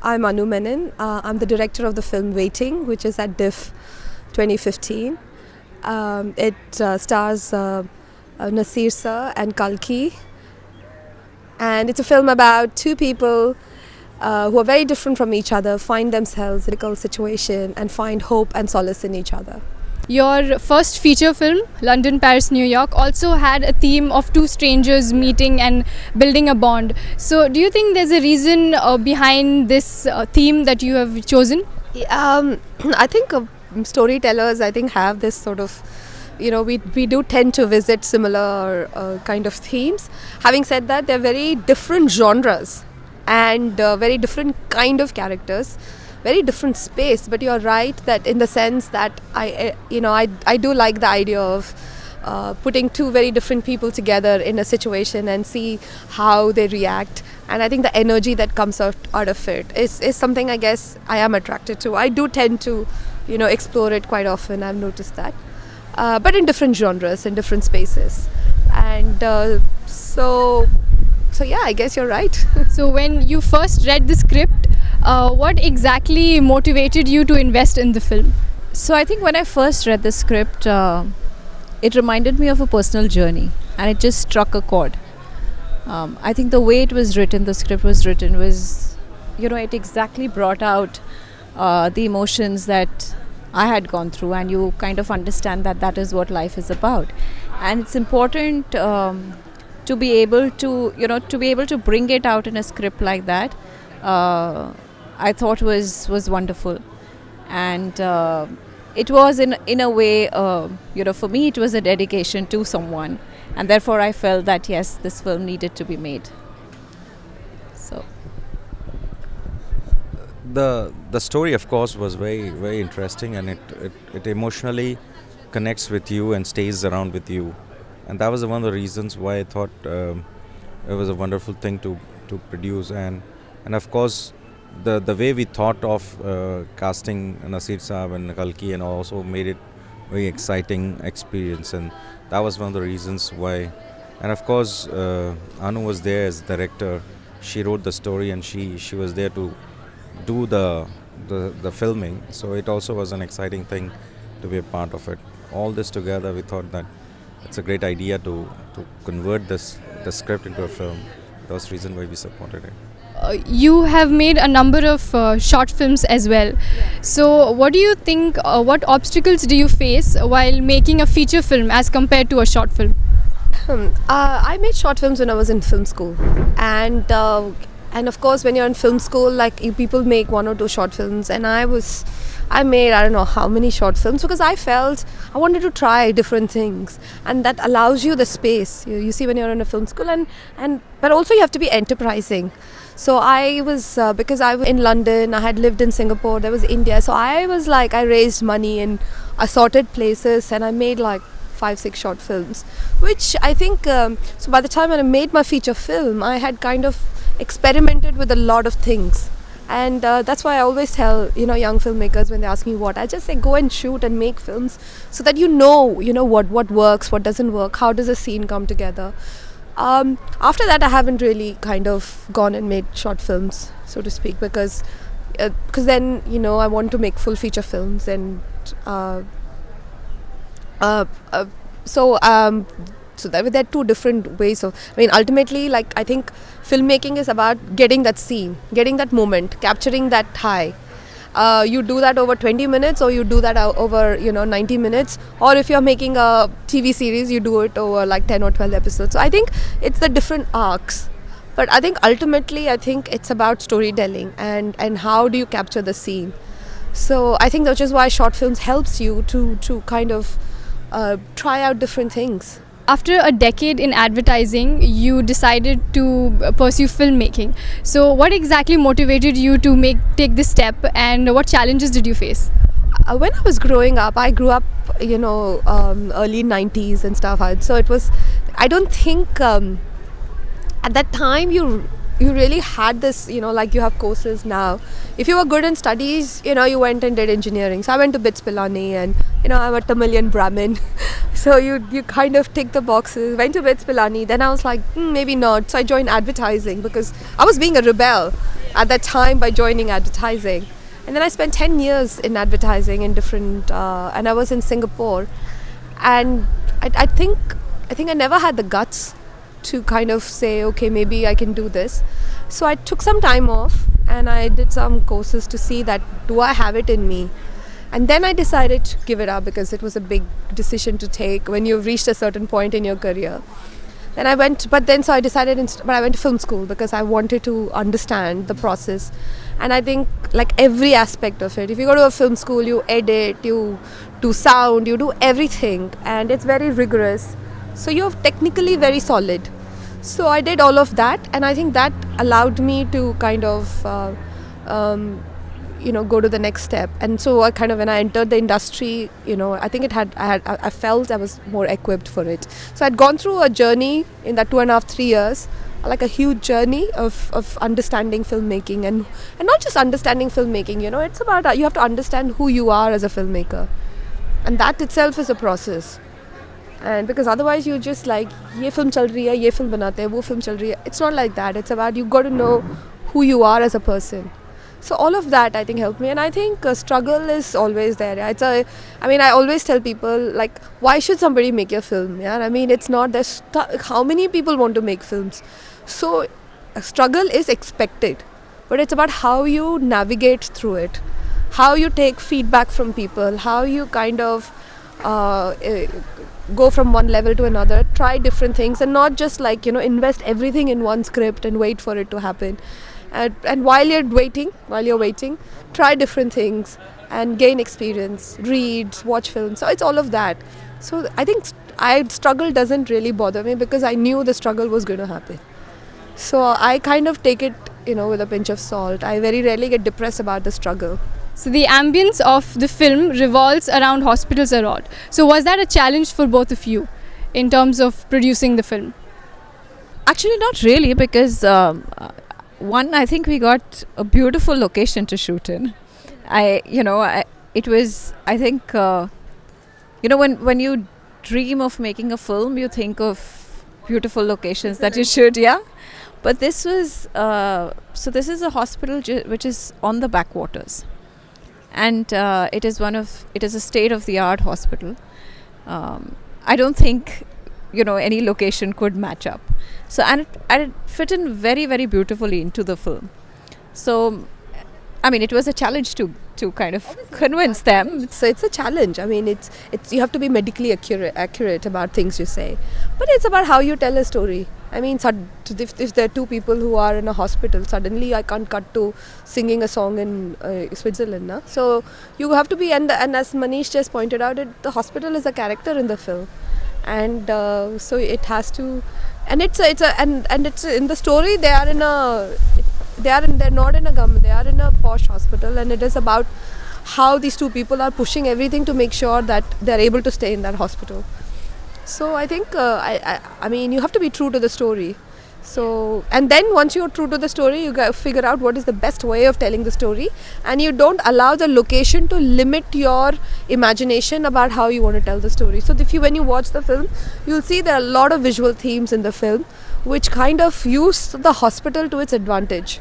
I'm Anu Menon. I'm the director of the film Waiting, which is at DIF 2015. It stars Nasir Sir and Kalki. And it's a film about two people who are very different from each other, find themselves in a difficult situation and find hope and solace in each other. Your first feature film, London, Paris, New York, also had a theme of two strangers meeting and building a bond. So do you think there's a reason behind this theme that you have chosen? I think storytellers, have this sort of, we do tend to visit similar kind of themes. Having said that, they're very different genres and very different kind of characters. Very different space, but you're right that in the sense that I do like the idea of putting two very different people together in a situation and see how they react. And I think the energy that comes out of it is something I guess I am attracted to. I do tend to, explore it quite often. I've noticed that, but in different genres, in different spaces, and so yeah, I guess you're right. So when you first read the script, what exactly motivated you to invest in the film? So I think when I first read the script, it reminded me of a personal journey and it just struck a chord. I think the way it was written, the script was written was, it exactly brought out the emotions that I had gone through, and you kind of understand that is what life is about. And it's important to be able to bring it out in a script like that. I thought was wonderful, and it was in a way, for me it was a dedication to someone, and therefore I felt that yes, this film needed to be made. So the story, of course, was very, very interesting, and it emotionally connects with you and stays around with you, and that was one of the reasons why I thought it was a wonderful thing to produce, and of course the way we thought of casting Nasir Saab and Kalki and also made it very exciting experience, and that was one of the reasons why. And of course Anu was there as director. She wrote the story and she was there to do the filming, so it also was an exciting thing to be a part of it. All this together, we thought that it's a great idea to convert the script into a film. That was the reason why we supported it. You have made a number of short films as well. Yeah. So what do you think, what obstacles do you face while making a feature film as compared to a short film? I made short films when I was in film school, and of course when you're in film school, people make one or two short films, and I made I don't know how many short films because I felt I wanted to try different things, and that allows you the space. You see when you're in a film school, but also you have to be enterprising. So I was because I was in London, I had lived in Singapore, there was India, so I was I raised money in assorted places, and I made 5-6 short films, which I think so by the time when I made my feature film, I had kind of experimented with a lot of things. And that's why I always tell young filmmakers when they ask me what, I just say go and shoot and make films so that what works, what doesn't work, how does a scene come together. After that, I haven't really kind of gone and made short films, so to speak, because then I want to make full feature films, and so there are two different ways of. Ultimately, I think filmmaking is about getting that scene, getting that moment, capturing that high. You do that over 20 minutes, or you do that over 90 minutes, or if you're making a TV series, you do it over 10 or 12 episodes. So I think it's the different arcs, but I think ultimately it's about storytelling and how do you capture the scene. So I think that's just why short films helps you to kind of try out different things. After a decade in advertising, you decided to pursue filmmaking. So what exactly motivated you to take this step, and what challenges did you face? When I was growing up, I grew up, early 90s and stuff. So it was, I don't think at that time you really had this, like you have courses now. If you were good in studies, you went and did engineering. So I went to BITS Pilani, and I'm a Tamilian Brahmin. So you kind of tick the boxes. Went to BITS Pilani, then I was like, maybe not. So I joined advertising because I was being a rebel at that time by joining advertising. And then I spent 10 years in advertising in different, and I was in Singapore. And I think I never had the guts to kind of say, okay, maybe I can do this. So I took some time off and I did some courses to see that do I have it in me. And then I decided to give it up because it was a big decision to take when you've reached a certain point in your career. Then I went, but I decided, but I went to film school because I wanted to understand the process. And I think like every aspect of it, if you go to a film school, you edit, you do sound, you do everything, and it's very rigorous. So you're technically very solid. So I did all of that, and I think that allowed me to kind of, go to the next step. And so I kind of, when I entered the industry, I think I felt I was more equipped for it. So I'd gone through a journey in that 2.5, 3 years, like a huge journey of understanding filmmaking, and not just understanding filmmaking. It's about you have to understand who you are as a filmmaker, and that itself is a process. And because otherwise you just like ye film chal rahi hai, ye film banate hai, wo film chal rahi hai. It's not like that. It's about you got to know who you are as a person. So all of that I think helped me, and I think struggle is always there. I always tell people, like, why should somebody make a film? Yeah, I mean, it's not how many people want to make films. So struggle is expected, but it's about how you navigate through it, how you take feedback from people, how you kind of go from one level to another, try different things, and not just like invest everything in one script and wait for it to happen. And while you're waiting, try different things and gain experience, read, watch films. So it's all of that. So I think struggle doesn't really bother me because I knew the struggle was going to happen. So I kind of take it, with a pinch of salt. I very rarely get depressed about the struggle. So the ambience of the film revolves around hospitals a lot. So was that a challenge for both of you in terms of producing the film? Actually, not really, because one, I think we got a beautiful location to shoot in. It was, I think, when you dream of making a film, you think of beautiful locations that you shoot, yeah. But this was, this is a hospital which is on the backwaters. And it is a state-of-the-art hospital. I don't think, any location could match up. So, and it fit in very, very beautifully into the film. So, I mean, it was a challenge to kind of convince them. So it's a challenge. I mean, it's you have to be medically accurate about things you say. But it's about how you tell a story. I mean, if there are two people who are in a hospital, suddenly I can't cut to singing a song in Switzerland. Na? So you have to be, and as Manish just pointed out, the hospital is a character in the film. And so it has to, and it's in the story they're not in a government, they are in a posh hospital, and it is about how these two people are pushing everything to make sure that they're able to stay in that hospital. So I think I mean, you have to be true to the story. So, and then once you're true to the story, you got to figure out what is the best way of telling the story, and you don't allow the location to limit your imagination about how you want to tell the story. So when you watch the film, you'll see there are a lot of visual themes in the film which kind of use the hospital to its advantage.